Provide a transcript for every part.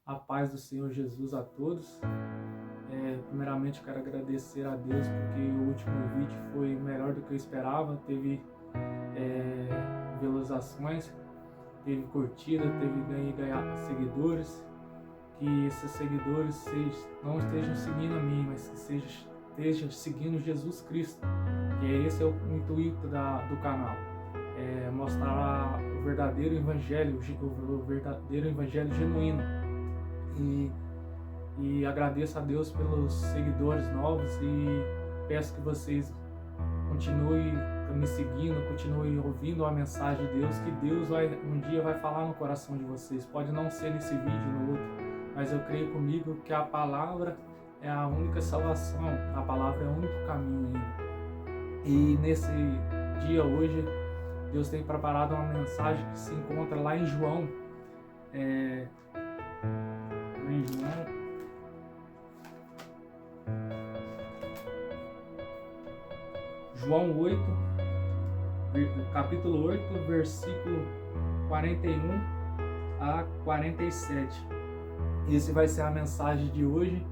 A paz do Senhor Jesus a todos. Primeiramente, eu quero agradecer a Deus porque o último vídeo foi melhor do que eu esperava. Teve visualizações, teve curtida, teve ganhar seguidores. Que esses seguidores não estejam seguindo a mim, mas que estejam seguindo Jesus Cristo. E esse é o intuito do canal. Mostrar o verdadeiro evangelho genuíno. E agradeço a Deus pelos seguidores novos e peço que vocês continuem me seguindo, continuem ouvindo a mensagem de Deus, que Deus um dia vai falar no coração de vocês. Pode não ser nesse vídeo, no outro, mas eu creio comigo que a palavra é a única salvação, a palavra é o único caminho ainda. E nesse dia hoje, Deus tem preparado uma mensagem que se encontra lá em João. João 8, capítulo 8, versículo 41 a 47. Esse vai ser a mensagem de hoje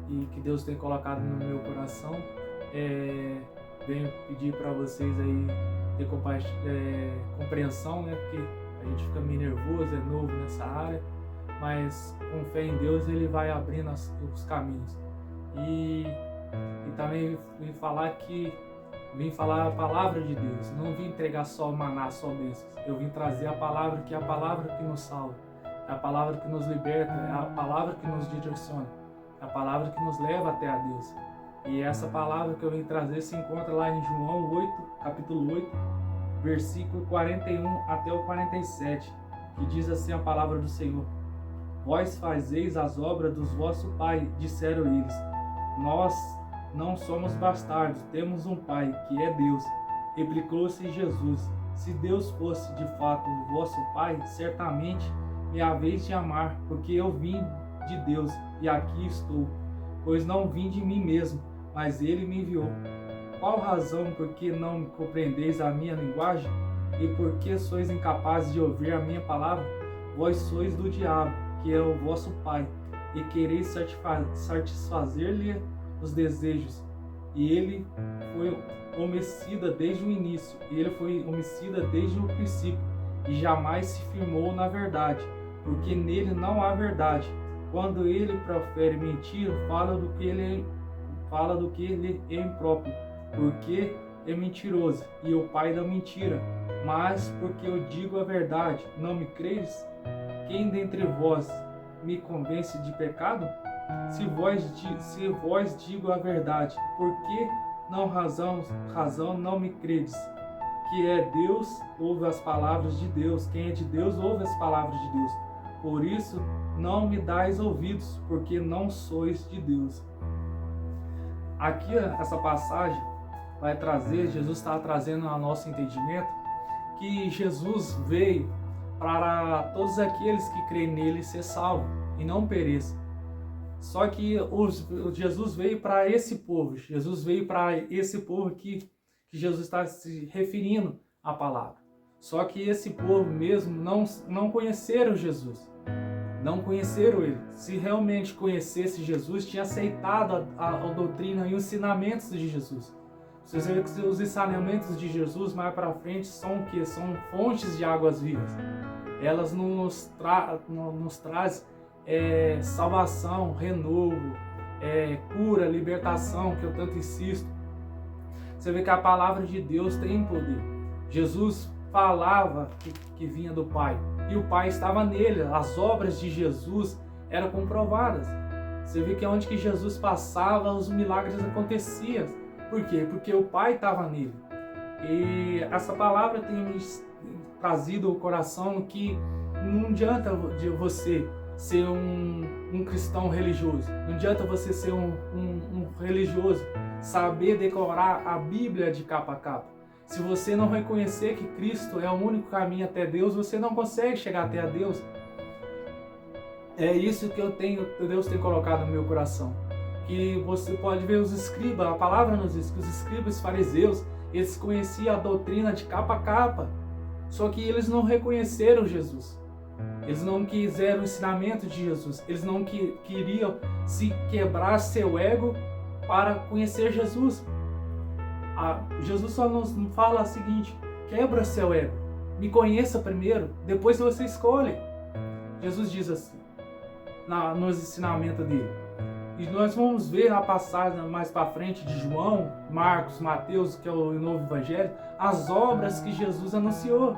e que Deus tem colocado no meu coração. Venho pedir para vocês aí ter compreensão, né? Porque a gente fica meio nervoso, é novo nessa área, mas com fé em Deus Ele vai abrindo os caminhos. E também vim falar a palavra de Deus. Não vim entregar só maná, só bênçãos. Eu vim trazer a palavra, que é a palavra que nos salva, é a palavra que nos liberta, é a palavra que nos direciona, é a palavra que nos leva até a Deus. E essa palavra que eu vim trazer se encontra lá em João 8, capítulo 8, versículo 41 até o 47, que diz assim a palavra do Senhor: Vós fazeis as obras dos vosso pai, disseram eles. Nós não somos bastardos, temos um pai, que é Deus. Replicou-se Jesus: Se Deus fosse de fato o vosso pai, certamente me haveis de amar, porque eu vim de Deus e aqui estou, pois não vim de mim mesmo, mas Ele me enviou. Qual razão porque não compreendeis a minha linguagem? E por que sois incapazes de ouvir a minha palavra? Vós sois do diabo, que é o vosso pai, e quereis satisfazer-lhe os desejos. E ele foi homicida desde o início, e ele foi homicida desde o princípio, e jamais se firmou na verdade, porque nele não há verdade. Quando ele profere mentira, fala do que ele é impróprio, porque é mentiroso e o pai da mentira. Mas porque eu digo a verdade, não me creis? Quem dentre vós me convence de pecado? Se vós digo a verdade, por que razão não me credes? Que é Deus, ouve as palavras de Deus. Quem é de Deus, ouve as palavras de Deus. Por isso, não me dais ouvidos, porque não sois de Deus. Aqui, essa passagem vai trazer, Jesus está trazendo ao nosso entendimento, que Jesus veio para todos aqueles que creem nele ser salvo e não pereça. Só que Jesus veio para esse povo, que Jesus está se referindo à palavra. Só que esse povo mesmo não conheceram Jesus, não conheceram ele. Se realmente conhecesse Jesus, tinha aceitado a doutrina e os ensinamentos de Jesus. Vocês veem que os ensinamentos de Jesus mais para frente são o quê? São fontes de águas vivas. Elas nos trazem salvação, renovo, cura, libertação, que eu tanto insisto. Você vê que a palavra de Deus tem poder. Jesus falava que vinha do Pai, e o Pai estava nele. As obras de Jesus eram comprovadas. Você vê que onde que Jesus passava, os milagres aconteciam. Por quê? Porque o Pai estava nele. E essa palavra tem me trazido ao coração que não adianta de você ser um cristão religioso. Não adianta você ser um religioso, saber decorar a Bíblia de capa a capa. Se você não reconhecer que Cristo é o único caminho até Deus, você não consegue chegar até a Deus. É isso que Deus tem colocado no meu coração. Que você pode ver os escribas, a palavra nos diz que os escribas fariseus, eles conheciam a doutrina de capa a capa. Só que eles não reconheceram Jesus. Eles não quiseram o ensinamento de Jesus. Eles não queriam se quebrar seu ego para conhecer Jesus. Jesus só nos fala o seguinte: quebra seu ego, me conheça primeiro, depois você escolhe. Jesus diz assim, nos ensinamentos dele. E nós vamos ver a passagem mais para frente de João, Marcos, Mateus, que é o novo evangelho, as obras que Jesus anunciou.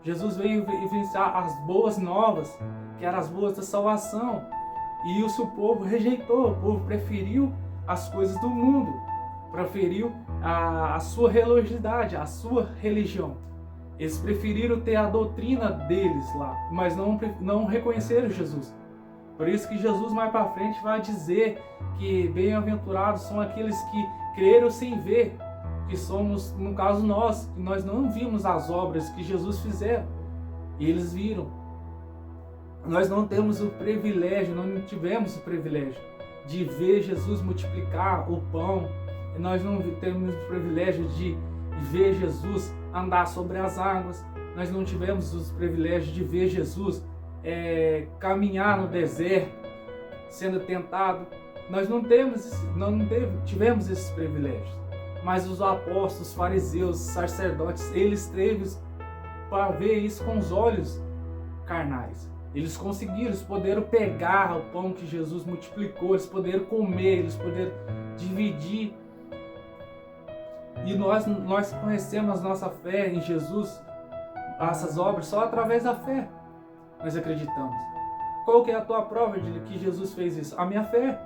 Jesus veio evidenciar as boas novas, que eram as boas da salvação. E isso o povo rejeitou, o povo preferiu as coisas do mundo, preferiu a sua religiosidade, a sua religião. Eles preferiram ter a doutrina deles lá, mas não reconheceram Jesus. Por isso que Jesus mais para frente vai dizer que bem-aventurados são aqueles que creram sem ver, que somos, no caso nós, que nós não vimos as obras que Jesus fizeram, e eles viram. Nós não temos o privilégio, não tivemos o privilégio de ver Jesus multiplicar o pão, e nós não temos o privilégio de ver Jesus andar sobre as águas, nós não tivemos o privilégio de ver Jesus caminhar no deserto, sendo tentado. Nós não tivemos esses privilégios. Mas os apóstolos, os fariseus, os sacerdotes, eles teve para ver isso com os olhos carnais. Eles conseguiram, eles puderam pegar o pão que Jesus multiplicou, eles puderam comer, eles puderam dividir. E nós conhecemos a nossa fé em Jesus, essas obras, só através da fé. Nós acreditamos. Qual que é a tua prova de que Jesus fez isso? A minha fé.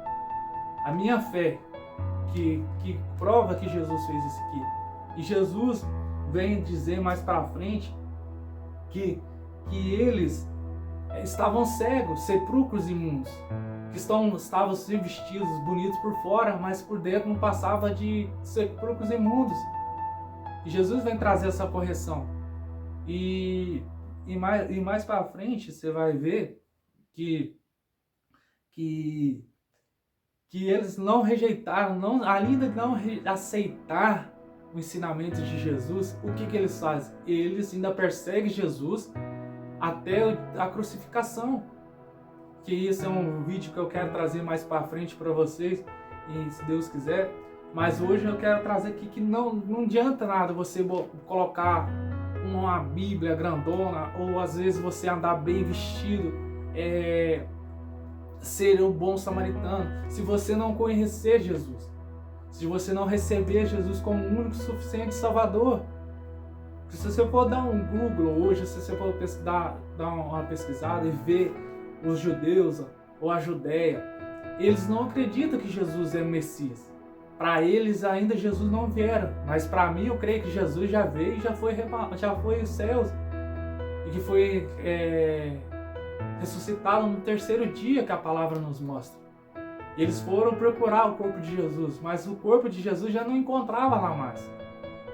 A minha fé que prova que Jesus fez isso aqui. E Jesus vem dizer mais para frente que eles estavam cegos, sepulcros imundos, que estavam se vestidos bonitos por fora, mas por dentro não passava de sepulcros imundos. E Jesus vem trazer essa correção. E mais para frente você vai ver que eles não rejeitaram, além de não aceitar o ensinamento de Jesus, o que eles fazem? Eles ainda perseguem Jesus até a crucificação. Que isso é um vídeo que eu quero trazer mais para frente para vocês, e se Deus quiser. Mas hoje eu quero trazer aqui que não adianta nada você colocar uma Bíblia grandona, ou às vezes você andar bem vestido, ser um bom samaritano, se você não conhecer Jesus, se você não receber Jesus como o único suficiente Salvador. Se você for dar um Google hoje, se você for dar uma pesquisada e ver os judeus ou a Judéia, eles não acreditam que Jesus é o Messias. Para eles ainda Jesus não vieram, mas para mim eu creio que Jesus já veio e já foi aos céus, e que foi ressuscitado no terceiro dia, que a palavra nos mostra. Eles foram procurar o corpo de Jesus, mas o corpo de Jesus já não encontrava lá mais.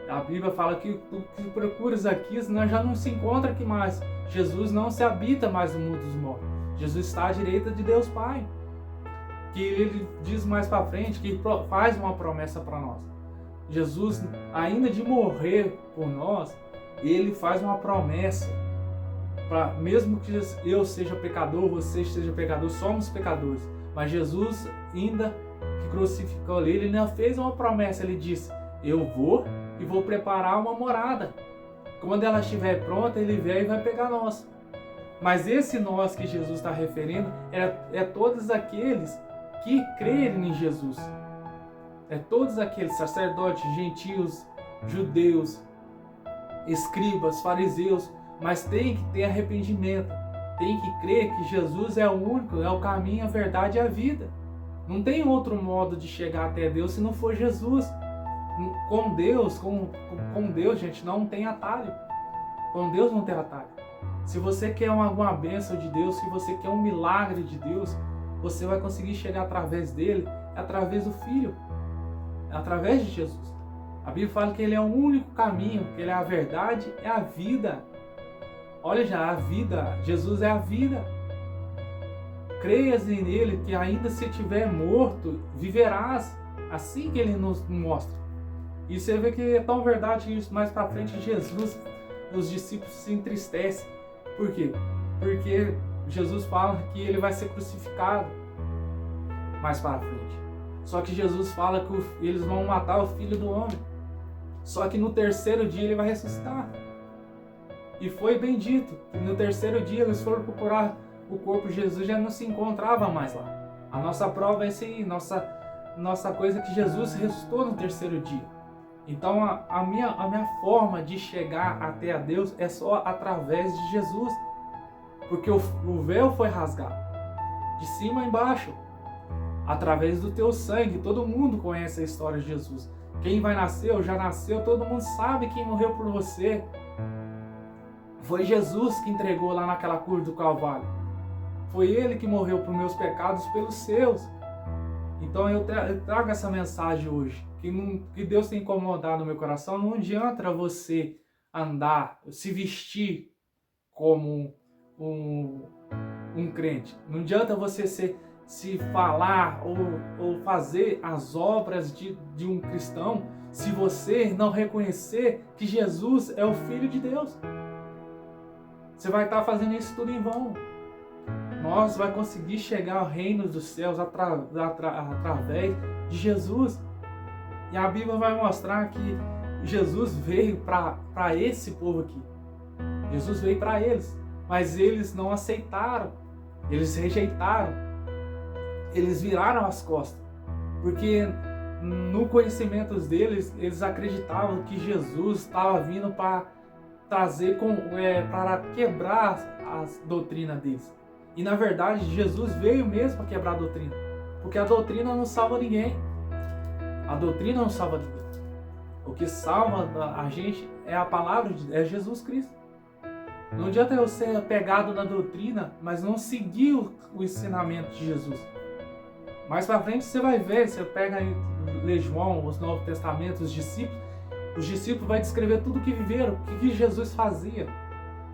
A Bíblia fala que o que procuras aqui já não se encontra aqui mais. Jesus não se habita mais no mundo dos mortos. Jesus está à direita de Deus Pai. Que ele diz mais para frente, que faz uma promessa para nós. Jesus, ainda de morrer por nós, ele faz uma promessa. Mesmo que eu seja pecador, você seja pecador, somos pecadores. Mas Jesus, ainda que crucificou ele ainda fez uma promessa. Ele disse: eu vou e vou preparar uma morada. Quando ela estiver pronta, ele vem e vai pegar nós. Mas esse nós que Jesus está referindo é todos aqueles que crerem em Jesus. É todos aqueles sacerdotes, gentios, judeus, escribas, fariseus, mas tem que ter arrependimento, tem que crer que Jesus é o único, é o caminho, a verdade e a vida. Não tem outro modo de chegar até Deus se não for Jesus. Com Deus, gente, não tem atalho. Com Deus não tem atalho. Se você quer alguma bênção de Deus, se você quer um milagre de Deus, você vai conseguir chegar através dele, através do Filho, através de Jesus. A Bíblia fala que ele é o único caminho, que ele é a verdade, é a vida. Olha já, a vida, Jesus é a vida. Creias nele, que ainda se estiver morto, viverás. Assim que ele nos mostra. E você vê que é tão verdade que mais para frente Jesus, os discípulos se entristecem. Por quê? porque Jesus fala que ele vai ser crucificado mais para frente. Só que Jesus fala que eles vão matar o Filho do Homem. Só que no terceiro dia ele vai ressuscitar. E foi bem dito que no terceiro dia eles foram procurar o corpo de Jesus, já não se encontrava mais lá. A nossa prova é essa aí, nossa coisa é que Jesus ressuscitou no terceiro dia. Então a minha forma de chegar até a Deus é só através de Jesus. Porque o véu foi rasgado, de cima a embaixo, através do teu sangue. Todo mundo conhece a história de Jesus. Quem vai nascer ou já nasceu, todo mundo sabe quem morreu por você. Foi Jesus que entregou lá naquela cruz do Calvário. Foi Ele que morreu por meus pecados, pelos seus. Então eu trago essa mensagem hoje, que Deus tem incomodado no meu coração. Não adianta você andar, se vestir como um crente. Não adianta você se falar ou fazer as obras de um cristão se você não reconhecer que Jesus é o Filho de Deus. Você vai estar fazendo isso tudo em vão. Nós vamos conseguir chegar ao reino dos céus através de Jesus. E a Bíblia vai mostrar que Jesus veio para esse povo aqui. Jesus veio para eles. Mas eles não aceitaram. Eles rejeitaram. Eles viraram as costas. Porque no conhecimento deles, eles acreditavam que Jesus estava vindo para trazer, para quebrar as doutrinas deles. E na verdade, Jesus veio mesmo para quebrar a doutrina. Porque a doutrina não salva ninguém. A doutrina não salva ninguém. O que salva a gente é a palavra, é Jesus Cristo. Não adianta eu ser apegado na doutrina, mas não seguir o ensinamento de Jesus. Mais para frente você vai ver, você pega aí, lê João, os Novos Testamentos, os discípulos vão descrever tudo o que viveram, o que Jesus fazia.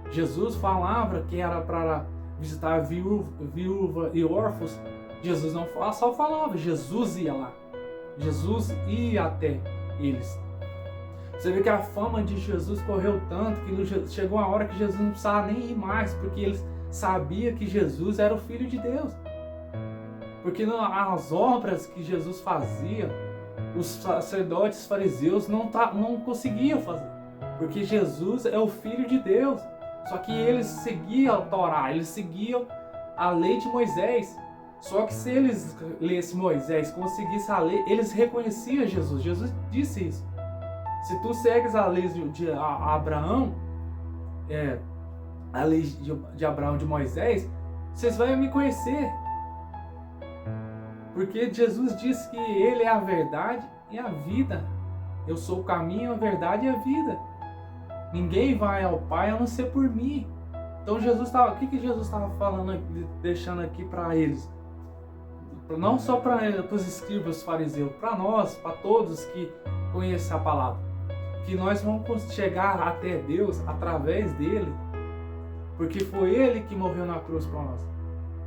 Jesus falava que era para visitar a viúva e órfãos. Jesus não só falava, Jesus ia lá. Jesus ia até eles. Você vê que a fama de Jesus correu tanto que chegou uma hora que Jesus não precisava nem ir mais, porque eles sabiam que Jesus era o Filho de Deus. Porque as obras que Jesus fazia, os sacerdotes fariseus não conseguiam fazer. Porque Jesus é o Filho de Deus. Só que eles seguiam a Torá, eles seguiam a lei de Moisés. Só que se eles lessem Moisés, conseguissem a lei, eles reconheciam Jesus. Jesus disse isso. Se tu segues a lei de Abraão, a lei de Abraão, de Moisés, vocês vão me conhecer. Porque Jesus disse que Ele é a verdade e a vida. Eu sou o caminho, a verdade e a vida. Ninguém vai ao Pai a não ser por mim. Então Jesus estava, o que Jesus estava falando, deixando aqui para eles? Não só para os escribas, os fariseus, para nós, para todos que conhecem a palavra. Que nós vamos chegar até Deus através dele. Porque foi Ele que morreu na cruz para nós.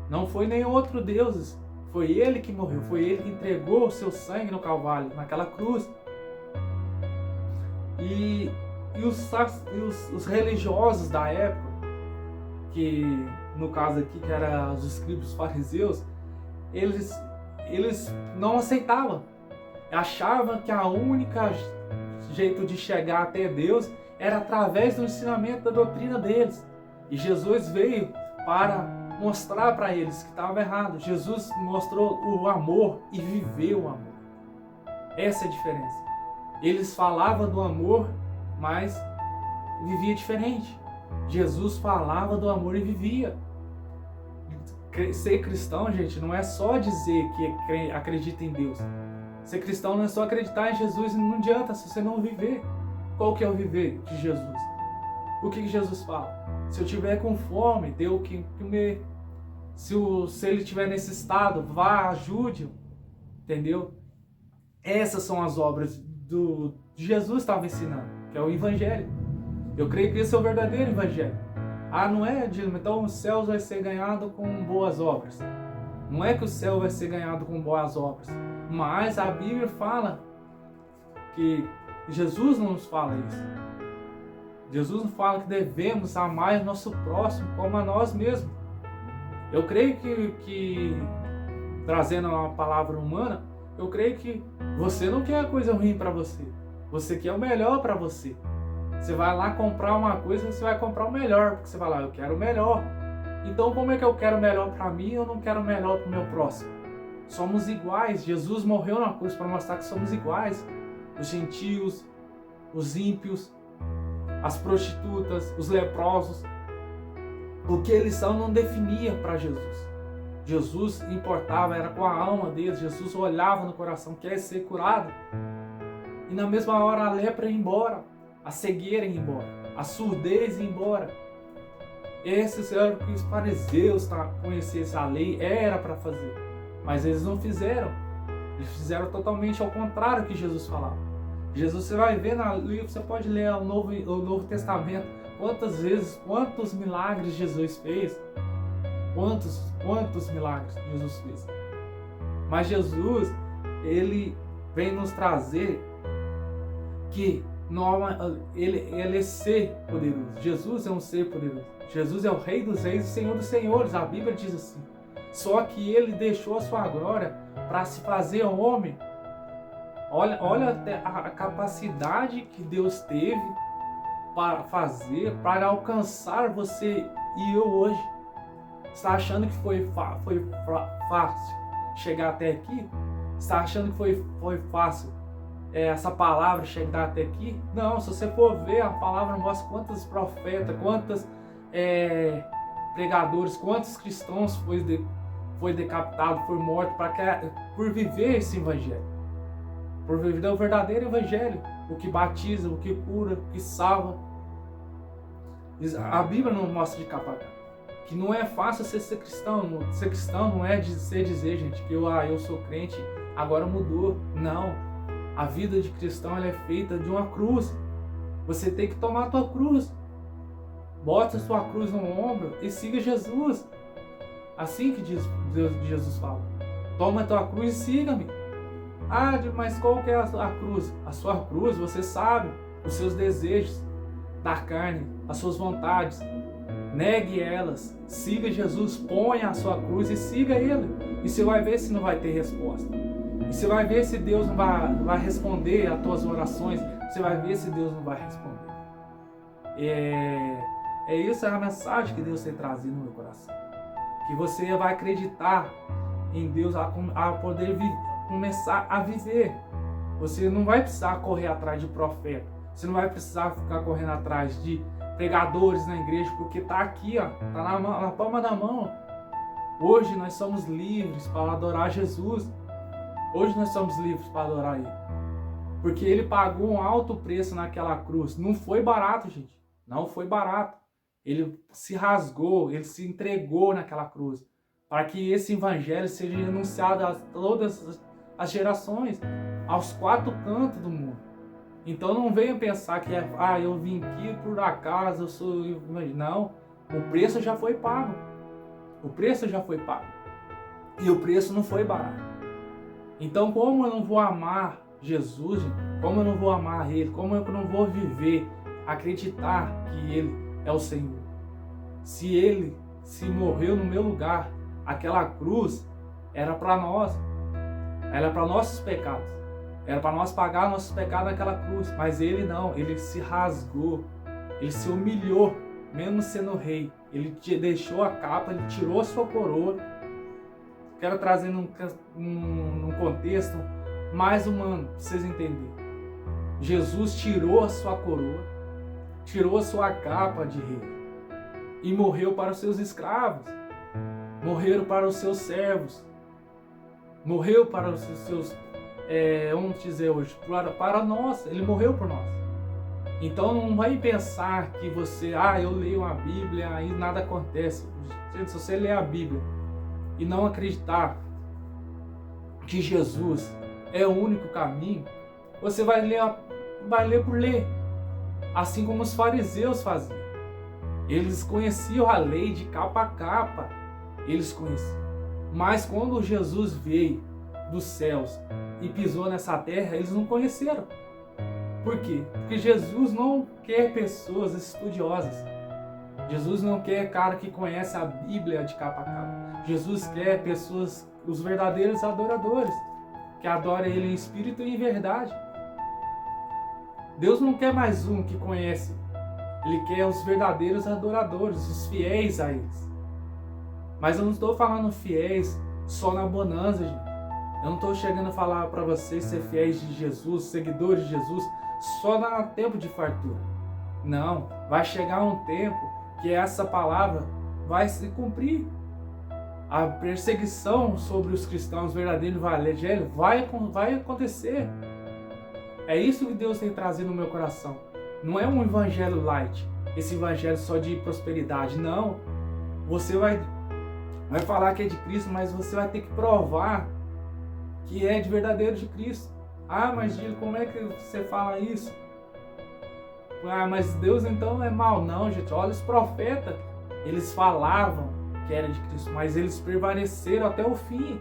Não foi nenhum outro Deus. Foi Ele que morreu. Foi Ele que entregou o seu sangue no Calvário, naquela cruz. E os religiosos da época, que no caso aqui que eram os escribas, os fariseus, eles não aceitavam. Achavam que a única jeito de chegar até Deus era através do ensinamento da doutrina deles. E Jesus veio para mostrar para eles que estava errado. Jesus mostrou o amor e viveu o amor. Essa é a diferença. Eles falavam do amor, mas vivia diferente. Jesus falava do amor e vivia. Ser cristão, gente, não é só dizer que acredita em Deus. Ser cristão não é só acreditar em Jesus, não adianta se você não viver. Qual que é o viver de Jesus? O que Jesus fala? Se eu tiver com fome, dê o que comer. Se ele estiver nesse estado, vá, ajude-o. Entendeu? Essas são as obras de Jesus estava ensinando, que é o Evangelho. Eu creio que esse é o verdadeiro Evangelho. Não é, então o céu vai ser ganhado com boas obras. Não é que o céu vai ser ganhado com boas obras. Mas a Bíblia fala que Jesus não nos fala isso. Jesus nos fala que devemos amar o nosso próximo como a nós mesmos. Eu creio que trazendo uma palavra humana, eu creio que você não quer coisa ruim para você. Você quer o melhor para você. Você vai lá comprar uma coisa, você vai comprar o melhor, porque você vai lá, eu quero o melhor. Então como é que eu quero o melhor para mim e eu não quero o melhor para o meu próximo? Somos iguais. Jesus morreu na cruz para mostrar que somos iguais. Os gentios, os ímpios, as prostitutas, os leprosos. O que eles são não definia para Jesus. Jesus importava, era com a alma deles. Jesus olhava no coração, quer ser curado. E na mesma hora a lepra ia embora, a cegueira ia embora, a surdez ia embora. Esses eram o que os fariseus conhecessem a lei, era para fazer. Mas eles não fizeram. Eles fizeram totalmente ao contrário do que Jesus falava. Jesus, você vai ver no livro, você pode ler o Novo Testamento, quantas vezes, quantos milagres Jesus fez. Quantos milagres Jesus fez. Mas Jesus, ele vem nos trazer que ele é ser poderoso. Jesus é um ser poderoso. Jesus é o Rei dos Reis e Senhor dos Senhores. A Bíblia diz assim. Só que ele deixou a sua glória para se fazer homem. Olha até a capacidade que Deus teve para fazer, para alcançar você e eu hoje. Você está achando que foi fácil chegar até aqui? Você está achando que foi fácil essa palavra chegar até aqui? Não, se você for ver, a palavra mostra quantos profetas, quantos pregadores, quantos cristãos foi decapitado, foi morto por viver esse evangelho. Por viver o verdadeiro evangelho, o que batiza, o que cura, o que salva. A Bíblia não mostra de capa a capa que não é fácil ser cristão. Ser cristão não é dizer, gente, que eu sou crente, agora mudou. Não. A vida de cristão ela é feita de uma cruz. Você tem que tomar a tua cruz. Bota a sua cruz no ombro e siga Jesus. Assim que Jesus fala. Toma a tua cruz e siga-me. Ah, mas qual que é a cruz? A sua cruz, você sabe, os seus desejos da carne, as suas vontades. Negue elas, siga Jesus, ponha a sua cruz e siga Ele. E você vai ver se não vai ter resposta. E você vai ver se Deus não vai responder às tuas orações. Você vai ver se Deus não vai responder. Isso é a mensagem que Deus tem trazido no meu coração. Que você vai acreditar em Deus a poder começar a viver. Você não vai precisar correr atrás de profeta. Você não vai precisar ficar correndo atrás de pregadores na igreja, porque está aqui, ó, está na palma da mão. Hoje nós somos livres para adorar Jesus. Hoje nós somos livres para adorar Ele. Porque Ele pagou um alto preço naquela cruz. Não foi barato, gente. Não foi barato. Ele se rasgou, Ele se entregou naquela cruz. Para que esse evangelho seja anunciado a todas as gerações, aos quatro cantos do mundo. Então não venha pensar que eu vim aqui por acaso, eu sou... Não, o preço já foi pago. O preço já foi pago. E o preço não foi barato. Então como eu não vou amar Jesus, como eu não vou amar Ele, como eu não vou viver, acreditar que Ele é o Senhor? Se Ele se morreu no meu lugar, aquela cruz era para nós, era para nossos pecados. Era para nós pagar nossos pecados naquela cruz. Mas Ele não, Ele se rasgou. Ele se humilhou, mesmo sendo rei. Ele deixou a capa, Ele tirou a sua coroa. Quero trazer num contexto mais humano, para vocês entenderem. Jesus tirou a sua coroa, tirou a sua capa de rei. E morreu para os seus escravos. Morreu para os seus servos. Morreu para os seus... vamos dizer hoje, para nós, Ele morreu por nós. Então não vai pensar que você, eu leio a Bíblia e nada acontece. Gente, se você ler a Bíblia e não acreditar que Jesus é o único caminho, você vai ler por ler. Assim como os fariseus faziam. Eles conheciam a lei de capa a capa. Eles conheciam. Mas quando Jesus veio dos céus e pisou nessa terra, eles não conheceram. Por quê? Porque Jesus não quer pessoas estudiosas. Jesus não quer cara que conhece a Bíblia de capa a capa. Jesus quer pessoas, os verdadeiros adoradores, que adoram Ele em espírito e em verdade. Deus não quer mais um que conhece. Ele quer os verdadeiros adoradores, os fiéis a eles. Mas eu não estou falando fiéis só na bonança, gente. Eu não estou chegando a falar para vocês ser fiéis de Jesus, seguidores de Jesus, só no tempo de fartura. Não, vai chegar um tempo que essa palavra vai se cumprir. A perseguição sobre os cristãos verdadeiros do Evangelho vai acontecer. É isso que Deus tem trazido no meu coração. Não é um evangelho light, esse evangelho só de prosperidade. Não. Você vai falar que é de Cristo, mas você vai ter que provar que é de verdadeiro de Cristo. Ah, mas Gil, como é que você fala isso? Ah, mas Deus então é mau. Não, gente. Olha os profetas. Eles falavam que era de Cristo, mas eles permaneceram até o fim.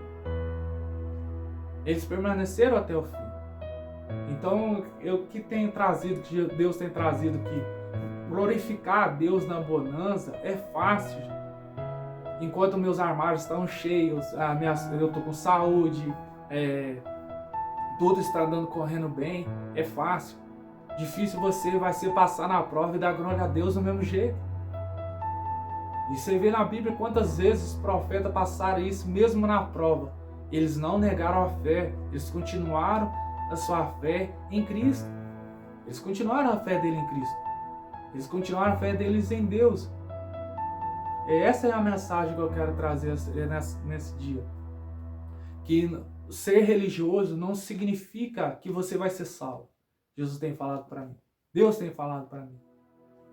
Eles permaneceram até o fim. Então, eu que tenho trazido, que Deus tem trazido que glorificar a Deus na bonança é fácil, gente. Enquanto meus armários estão cheios, eu estou com saúde, tudo está correndo bem, é fácil. Difícil você vai ser passar na prova e dar glória a Deus do mesmo jeito. E você vê na Bíblia quantas vezes os profetas passaram isso mesmo na prova. Eles não negaram a fé, eles continuaram a sua fé em Cristo. Eles continuaram a fé dele em Cristo. Eles continuaram a fé deles em Deus. E essa é a mensagem que eu quero trazer nesse dia. Que ser religioso não significa que você vai ser salvo. Jesus tem falado para mim. Deus tem falado para mim.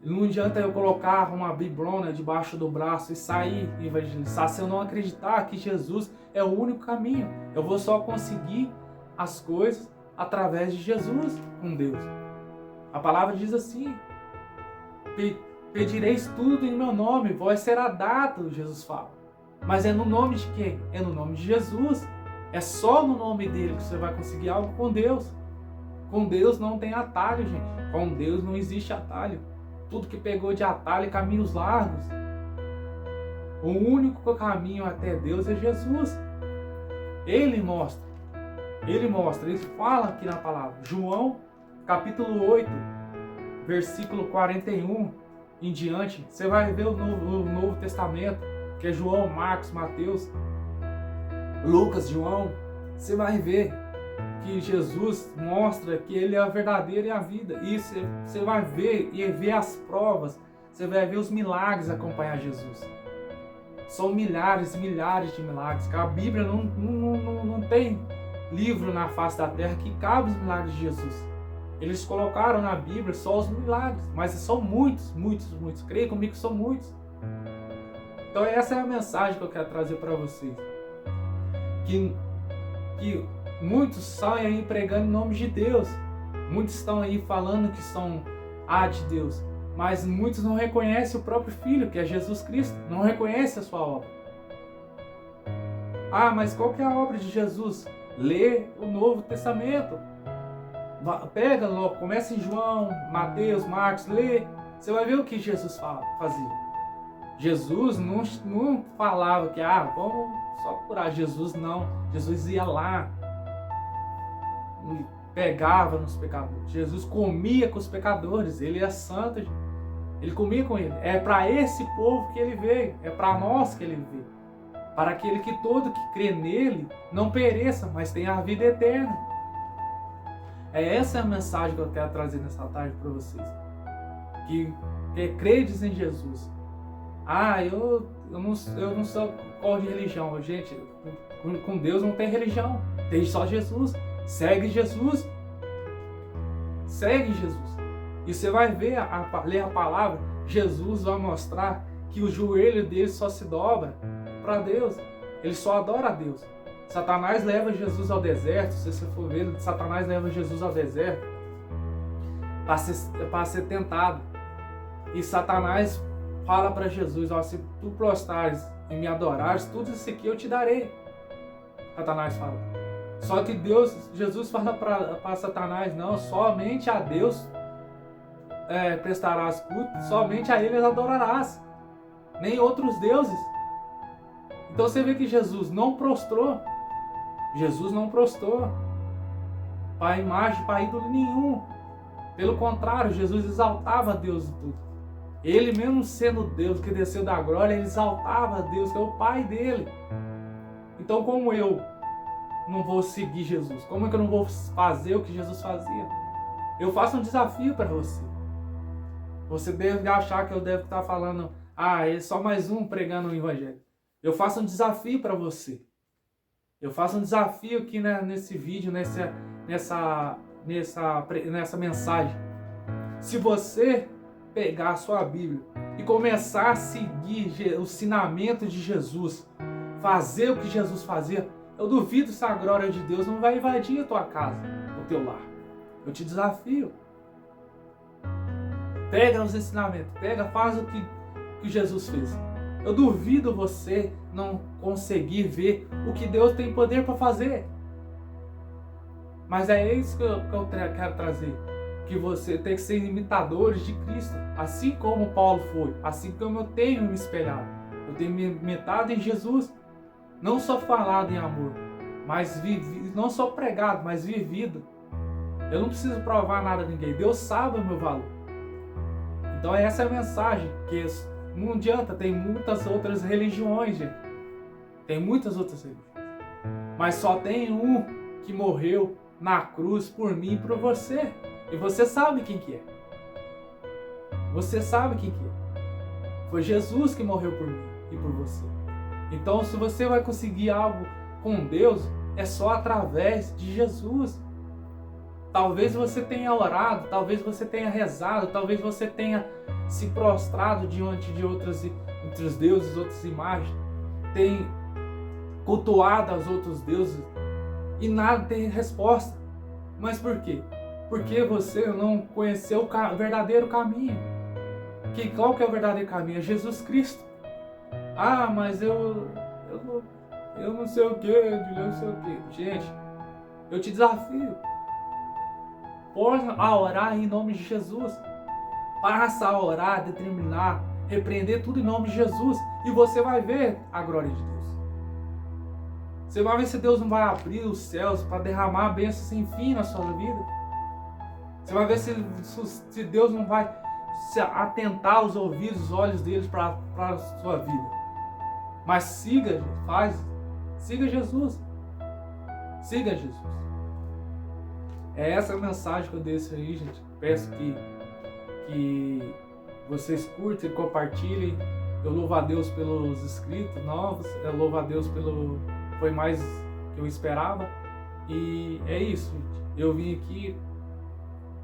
Não adianta eu colocar uma biblona debaixo do braço e sair evangelizar se eu não acreditar que Jesus é o único caminho. Eu vou só conseguir as coisas através de Jesus com Deus. A palavra diz assim: pedireis tudo em meu nome, vós será dado, Jesus fala. Mas é no nome de quem? É no nome de Jesus. É só no nome dele que você vai conseguir algo com Deus. Com Deus não tem atalho, gente. Com Deus não existe atalho. Tudo que pegou de atalho é caminhos largos. O único caminho até Deus é Jesus. Ele mostra. Ele fala aqui na palavra. João, capítulo 8, versículo 41 em diante. Você vai ver o Novo Testamento, que é João, Marcos, Mateus, Lucas, João. Você vai ver que Jesus mostra que Ele é a verdadeira e a vida. E você vai ver e ver as provas. Você vai ver os milagres acompanhar Jesus. São milhares e milhares de milagres. A Bíblia não tem livro na face da terra que cabe os milagres de Jesus. Eles colocaram na Bíblia só os milagres, mas são muitos, muitos, muitos. Creia comigo que são muitos. Então essa é a mensagem que eu quero trazer para vocês. Que muitos saem aí pregando em nome de Deus. Muitos estão aí falando que são de Deus. Mas muitos não reconhecem o próprio Filho, que é Jesus Cristo. Não reconhecem a sua obra. Mas qual que é a obra de Jesus? Lê o Novo Testamento. Pega logo, começa em João, Mateus, Marcos, lê. Você vai ver o que Jesus fazia. Jesus não falava que, vamos só curar. Jesus não. Jesus ia lá, pegava nos pecadores. Jesus comia com os pecadores. Ele é santo. Ele comia com ele. É para esse povo que ele veio. É para nós que ele veio. Para aquele que todo que crê nele não pereça, mas tenha a vida eterna. Essa é a mensagem que eu quero trazer nessa tarde para vocês. Que credes em Jesus. Eu não sou qual de religião. Gente, com Deus não tem religião. Tem só Jesus. Segue Jesus. Segue Jesus. E você vai ver, ler a palavra, Jesus vai mostrar que o joelho dele só se dobra para Deus. Ele só adora a Deus. Satanás leva Jesus ao deserto. Se você for ver, Satanás leva Jesus ao deserto para ser tentado. E Satanás fala para Jesus: se tu prostrares e me adorares, tudo isso aqui eu te darei. Satanás fala. Só que Jesus fala para Satanás, não, somente a Deus prestarás culto, somente a Ele adorarás, nem outros deuses. Então você vê que Jesus não prostrou para imagem, para ídolo nenhum. Pelo contrário, Jesus exaltava Deus em tudo. Ele mesmo sendo Deus que desceu da glória, ele exaltava Deus, que é o Pai dele. Então como eu não vou seguir Jesus? Como é que eu não vou fazer o que Jesus fazia? Eu faço um desafio para você. Você deve achar que eu devo estar falando, é só mais um pregando o evangelho. Eu faço um desafio para você. Eu faço um desafio aqui, né, nesse vídeo, nessa mensagem. Se você pegar a sua Bíblia e começar a seguir o ensinamento de Jesus, fazer o que Jesus fazia, eu duvido se a glória de Deus não vai invadir a tua casa, o teu lar. Eu te desafio. Pega os ensinamentos, faz o que Jesus fez. Eu duvido você não conseguir ver o que Deus tem poder para fazer. Mas é isso que eu quero trazer. Que você tem que ser imitadores de Cristo. Assim como Paulo foi. Assim como eu tenho me espelhado. Eu tenho me imitado em Jesus. Não só falado em amor. Mas vivido. Não só pregado, mas vivido. Eu não preciso provar nada a ninguém. Deus sabe o meu valor. Então essa é a mensagem. Que não adianta. Tem muitas outras religiões, gente. Tem muitas outras religiões. Mas só tem um que morreu na cruz por mim e por você. E você sabe quem que é. Você sabe quem que é. Foi Jesus que morreu por mim e por você. Então, se você vai conseguir algo com Deus, é só através de Jesus. Talvez você tenha orado, talvez você tenha rezado, talvez você tenha se prostrado diante de outros deuses, outras imagens. Tem cultuado aos outros deuses e nada tem resposta. Mas por quê? Porque você não conheceu o verdadeiro caminho. Qual que é o verdadeiro caminho? É Jesus Cristo. Mas eu não sei o que, eu não sei o que. Gente, eu te desafio. Possa a orar em nome de Jesus. Passa a orar, determinar, repreender tudo em nome de Jesus. E você vai ver a glória de Deus. Você vai ver se Deus não vai abrir os céus para derramar a bênção sem fim na sua vida. Você vai ver se Deus não vai se atentar os ouvidos, os olhos deles para a sua vida. Mas siga Jesus. Siga Jesus. É essa a mensagem que eu deixo aí, gente. Peço que vocês curtem e compartilhem. Eu louvo a Deus pelos inscritos novos. Eu louvo a Deus pelo... Foi mais que eu esperava. E é isso, gente. Eu vim aqui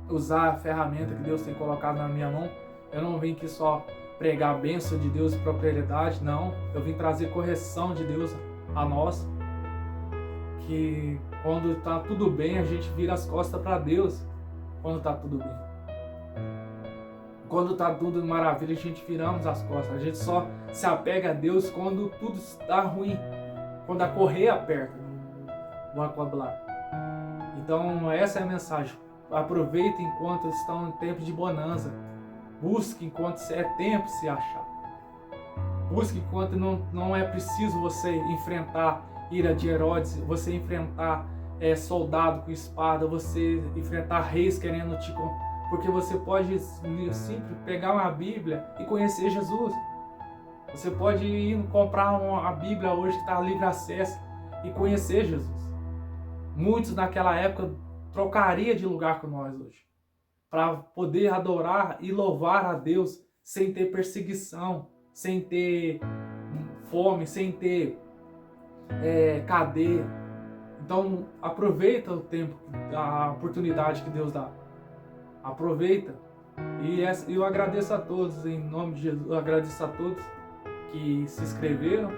usar a ferramenta que Deus tem colocado na minha mão. Eu não vim aqui só pregar a bênção de Deus e prosperidade, não. Eu vim trazer correção de Deus a nós. Que quando está tudo bem, a gente vira as costas para Deus. Quando está tudo bem. Quando está tudo maravilha, a gente viramos as costas. A gente só se apega a Deus quando tudo está ruim. Quando a correia aperta no vocabulário. Então essa é a mensagem. Aproveite enquanto estão em tempo de bonança. Busque enquanto é tempo de se achar. Busque enquanto não é preciso você enfrentar ira de Herodes, você enfrentar soldado com espada, você enfrentar reis querendo te... Porque você pode sempre pegar uma Bíblia e conhecer Jesus. Você pode ir comprar a Bíblia hoje que está livre acesso e conhecer Jesus. Muitos naquela época trocaria de lugar com nós hoje, para poder adorar e louvar a Deus sem ter perseguição, sem ter fome, sem ter cadeia. Então aproveita o tempo, a oportunidade que Deus dá. Aproveita. E eu agradeço a todos, em nome de Jesus, eu agradeço a todos que se inscreveram,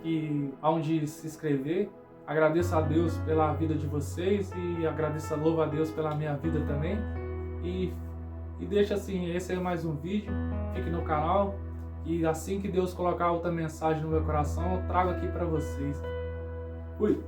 que aonde se inscrever. Agradeço a Deus pela vida de vocês e louvo a Deus pela minha vida também. E deixa assim, esse é mais um vídeo, fique no canal e assim que Deus colocar outra mensagem no meu coração, eu trago aqui para vocês. Fui!